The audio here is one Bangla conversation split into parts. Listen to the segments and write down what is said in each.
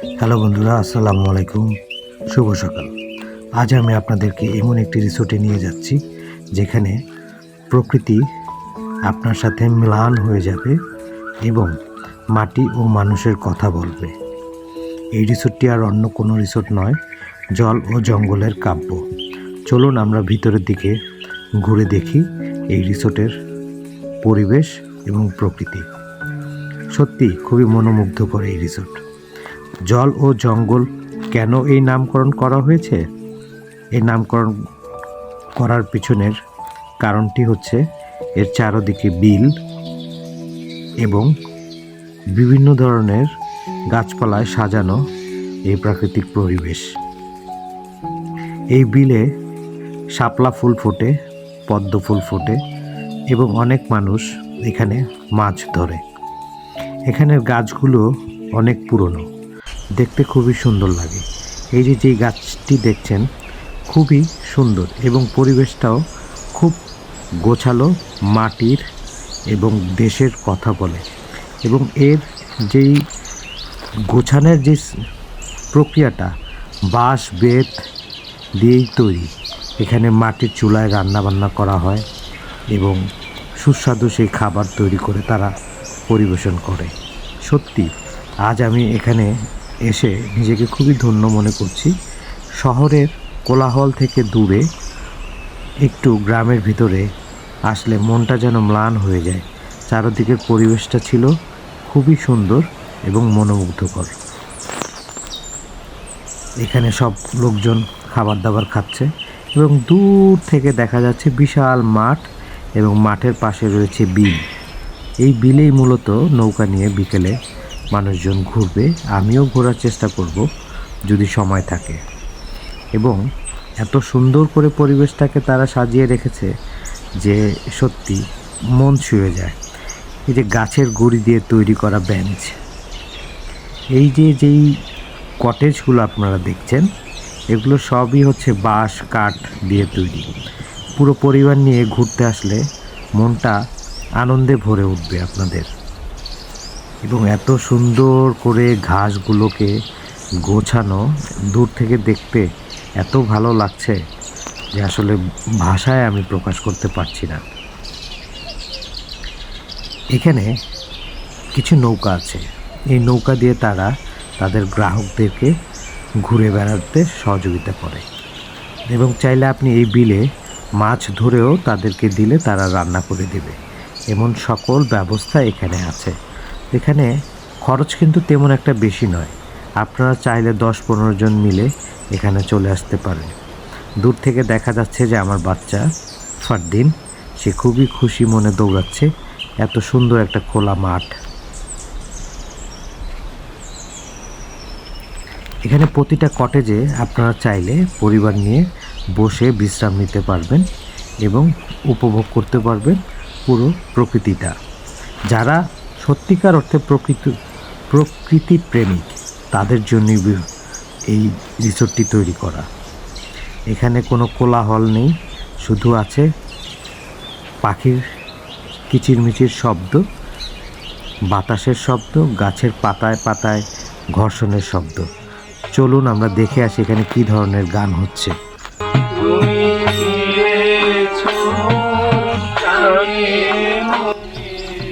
হ্যালো বন্ধুরা, আসসালামু আলাইকুম। শুভ সকাল। আজ আমি আপনাদেরকে এমন একটি রিসোর্টে নিয়ে যাচ্ছি যেখানে প্রকৃতি আপনার সাথে ম্লান হয়ে যাবে এবং মাটি ও মানুষের কথা বলবে। এই রিসোর্টটি আর অন্য কোনো রিসোর্ট নয়, জল ও জঙ্গলের কাব্য। চলুন আমরা ভিতরের দিকে ঘুরে দেখি এই রিসোর্টের পরিবেশ এবং প্রকৃতি। সত্যি খুবই মনোমুগ্ধকর এই রিসোর্ট। জল ও জঙ্গল কেন এই নামকরণ করা হয়েছে? এই নামকরণ করার পিছনের কারণটি হচ্ছে এর চারদিকে বিল এবং বিভিন্ন ধরনের গাছপালায় সাজানো এই প্রাকৃতিক পরিবেশ। এই বিলে শাপলা ফুল ফোটে, পদ্ম ফুল ফোটে এবং অনেক মানুষ এখানে মাছ ধরে। এখানের গাছগুলো অনেক পুরনো, দেখতে খুবই সুন্দর লাগে। এই যে গাছটি দেখছেন খুবই সুন্দর এবং পরিবেশটাও খুব গোছালো, মাটির এবং দেশের কথা বলে। এবং এর যেই গোছানোর যে প্রক্রিয়াটা বাঁশ বেত দিয়েই তৈরি। এখানে মাটির চুলায় রান্নাবান্না করা হয় এবং সুস্বাদু সেই খাবার তৈরি করে তারা পরিবেশন করে। সত্যি আজ আমি এখানে এসে নিজেকে খুবই ধন্য মনে করছি। শহরের কোলাহল থেকে দূরে একটু গ্রামের ভিতরে আসলে মনটা যেন ম্লান হয়ে যায়। চারদিকের পরিবেশটা ছিল খুবই সুন্দর এবং মনোমুগ্ধকর। এখানে সব লোকজন খাবার দাবার খাচ্ছে এবং দূর থেকে দেখা যাচ্ছে বিশাল মাঠ এবং মাঠের পাশে রয়েছে বিল। এই বিলেই মূলত নৌকা নিয়ে বিকেলে মানুষজন ঘুরবে। আমিও ঘোরার চেষ্টা করব যদি সময় থাকে। এবং এত সুন্দর করে পরিবেশটাকে তারা সাজিয়ে রেখেছে যে সত্যি মন ছুঁয়ে যায়। এই যে গাছের গুঁড়ি দিয়ে তৈরি করা বেঞ্চ, এই যেই কটেজগুলো আপনারা দেখছেন এগুলো সবই হচ্ছে বাঁশ কাঠ দিয়ে তৈরি। পুরো পরিবার নিয়ে ঘুরতে আসলে মনটা আনন্দে ভরে উঠবে আপনাদের। এবং এত সুন্দর করে ঘাসগুলোকে গোছানো, দূর থেকে দেখতে এত ভালো লাগছে যে আসলে ভাষায় আমি প্রকাশ করতে পারছি না। এখানে কিছু নৌকা আছে, এই নৌকা দিয়ে তারা তাদের গ্রাহকদেরকে ঘুরে বেড়াতে সহযোগিতা করে এবং চাইলে আপনি এই বিলে মাছ ধরেও তাদেরকে দিলে তারা রান্না করে দেবে। এমন সকল ব্যবস্থা এখানে আছে। এখানে খরচ কিন্তু তেমন একটা বেশি নয়। আপনারা চাইলে 10-15 জন মিলে এখানে চলে আসতে পারেন। দূর থেকে দেখা যাচ্ছে যে আমার বাচ্চা ফারদিন, সে খুবই খুশি মনে দৌড়াচ্ছে। এত সুন্দর একটা খোলা মাঠ। এখানে প্রতিটা কটেজে আপনারা চাইলে পরিবার নিয়ে বসে বিশ্রাম নিতে পারবেন এবং উপভোগ করতে পারবেন পুরো প্রকৃতিটা। যারা সত্যিকার অর্থে প্রকৃতি প্রেমিক তাদের জন্যই এই রিসোর্টটি তৈরি করা। এখানে কোনো কোলাহল নেই, শুধু আছে পাখির কিচিরমিচির শব্দ, বাতাসের শব্দ, গাছের পাতায় পাতায় ঘর্ষণের শব্দ। চলুন আমরা দেখে আসি এখানে কী ধরনের গান হচ্ছে।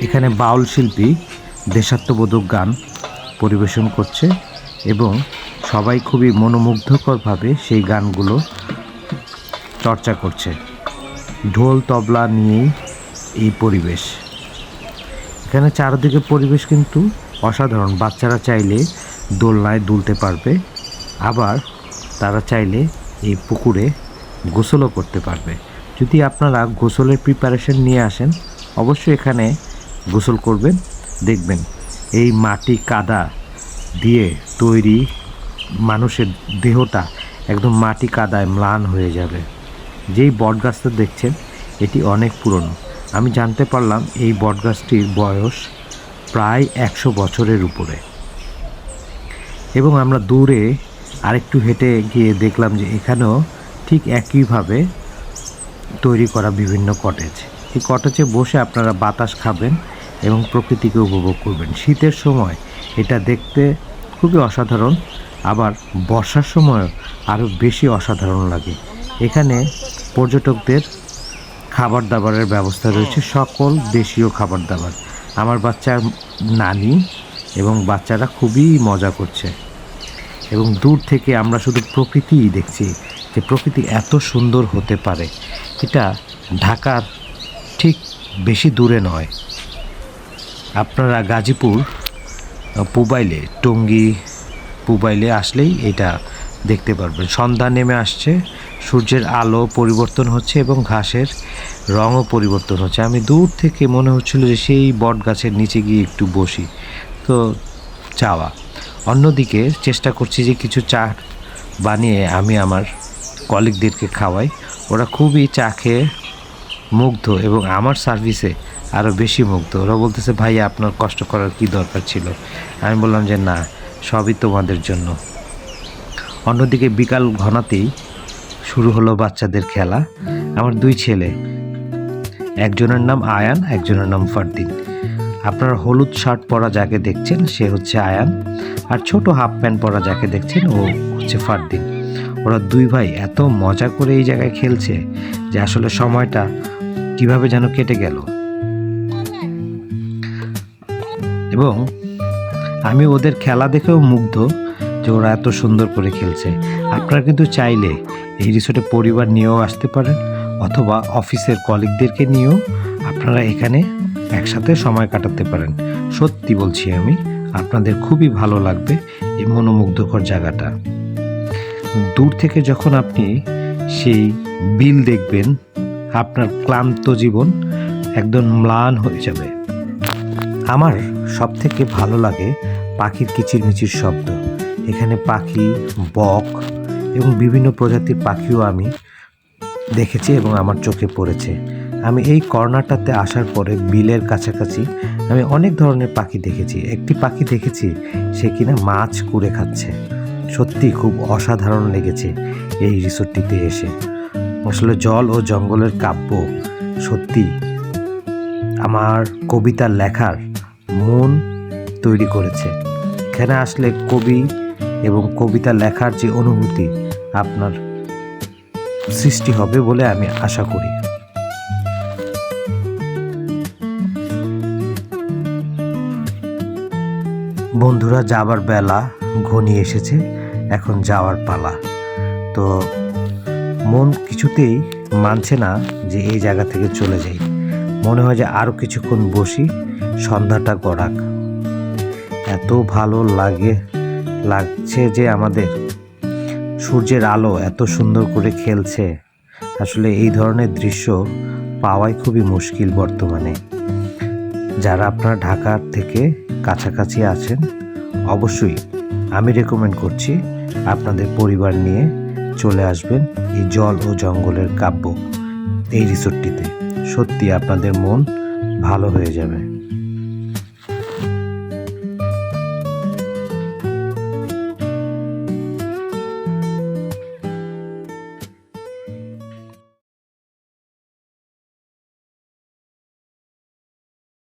এখানে বাউল শিল্পী দেশাত্মবোধক গান পরিবেশন করছে এবং সবাই খুবই মনোমুগ্ধকরভাবে সেই গানগুলো চর্চা করছে। ঢোল তবলা নিয়েই এই পরিবেশ। এখানে চারদিকে পরিবেশ কিন্তু অসাধারণ। বাচ্চারা চাইলে দোলনায় দুলতে পারবে, আবার তারা চাইলে এই পুকুরে গোসলও করতে পারবে। যদি আপনারা গোসলের প্রিপারেশন নিয়ে আসেন অবশ্যই এখানে গোসল করবেন। দেখবেন এই মাটি কাদা দিয়ে তৈরি মানুষের দেহটা একদম মাটি কাদায় ম্লান হয়ে যাবে। যেই বটগাছটা দেখছেন এটি অনেক পুরনো। আমি জানতে পারলাম এই বটগাছটির বয়স প্রায় 100 বছরের উপরে। এবং আমরা দূরে আরেকটু হেঁটে গিয়ে দেখলাম যে এখানেও ঠিক একইভাবে তৈরি করা বিভিন্ন কটেজ। এই কটেজে বসে আপনারা বাতাস খাবেন এবং প্রকৃতিকে উপভোগ করবেন। শীতের সময় এটা দেখতে খুবই অসাধারণ। আবার বর্ষার সময় আরও বেশি অসাধারণ লাগে। এখানে পর্যটকদের খাবার দাবারের ব্যবস্থা রয়েছে, সকল দেশীয় খাবার দাবার। আমার বাচ্চার নানি এবং বাচ্চারা খুবই মজা করছে এবং দূর থেকে আমরা শুধু প্রকৃতিই দেখছি, যে প্রকৃতি এত সুন্দর হতে পারে। এটা ঢাকার ঠিক বেশি দূরে নয়। আপনারা গাজীপুর পুবাইলে, টঙ্গী পুবাইলে আসলেই এটা দেখতে পারবেন। সন্ধ্যা নেমে আসছে, সূর্যের আলো পরিবর্তন হচ্ছে এবং ঘাসের রঙও পরিবর্তন হচ্ছে। আমি দূর থেকে মনে হচ্ছিল যে সেই বট গাছের নিচে গিয়ে একটু বসি, তো চাওয়া। অন্যদিকে চেষ্টা করছি যে কিছু চা বানিয়ে আমি আমার কলিগদেরকে খাওয়াই। ওরা খুবই চা খেয়ে মুগ্ধ এবং আমার সার্ভিসে আরও বেশি মুগ্ধ। ওরা বলতেছে, ভাই আপনার কষ্ট করার কি দরকার ছিল। আমি বললাম যে না, সবই তোমাদের জন্য। অন্যদিকে বিকাল ঘনাতেই শুরু হলো বাচ্চাদের খেলা। আমার 2 ছেলে, একজনের নাম আয়ান, একজনের নাম ফারদিন। আপনার হলুদ শার্ট পরা যাকে দেখছেন সে হচ্ছে আয়ান, আর ছোট হাফ প্যান্ট পরা যাকে দেখছেন ও হচ্ছে ফারদিন। ওরা 2 ভাই এত মজা করে এই জায়গায় খেলছে যে আসলে সময়টা কিভাবে যেন কেটে গেল। এবং আমি ওদের খেলা দেখেও মুগ্ধ যে ওরা এত সুন্দর করে খেলছে। আপনারা কিন্তু চাইলে এই রিসোর্টে পরিবার নিয়েও আসতে পারেন, অথবা অফিসের কলিগদেরকে নিয়েও আপনারা এখানে একসাথে সময় কাটাতে পারেন। সত্যি বলছি আমি, আপনাদের খুবই ভালো লাগবে এই মনোমুগ্ধকর জায়গাটা। দূর থেকে যখন আপনি সেই বিল দেখবেন, আপনার ক্লান্ত জীবন একদম ম্লান হয়ে যাবে। আমার সব থেকে ভালো লাগে পাখির কিচিরমিচির শব্দ। এখানে পাখি, বক এবং বিভিন্ন প্রজাতির পাখিও আমি দেখেছি এবং আমার চোখে পড়েছে। আমি এই কর্নারটাতে আসার পরে বিলের কাছাকাছি আমি অনেক ধরনের পাখি দেখেছি। একটি পাখি দেখেছি সে কিনা মাছ কুড়ে খাচ্ছে। সত্যি খুব অসাধারণ লেগেছে এই রিসোর্টটিতে এসে। আসলে জল ও জঙ্গলের কাব্য সত্যি আমার কবিতা লেখার মন তৈরি করেছে। এখানে আসলে কবি এবং কবিতা লেখার যে অনুভূতি আপনার সৃষ্টি হবে বলে আমি আশা করি। বন্ধুরা, যাবার বেলা ঘনিয়ে এসেছে, এখন যাওয়ার পালা। তো মন কিছুতেই মানছে না যে এই জায়গা থেকে চলে যাই। মনে হয় যে আরও কিছুক্ষণ বসি, সন্ধ্যাটা গড়াক। এত ভালো লাগছে যে আমাদের সূর্যের আলো এত সুন্দর করে খেলছে। আসলে এই ধরনের দৃশ্য পাওয়াই খুবই মুশকিল বর্তমানে। যারা আপনারা ঢাকার থেকে কাছাকাছি আছেন, অবশ্যই আমি রেকমেন্ড করছি আপনাদের পরিবার নিয়ে চলে আসবেন এই জল ও জঙ্গলের কাব্য এই রিসোর্টটিতে। সত্যি আপনাদের মন ভালো হয়ে যাবে।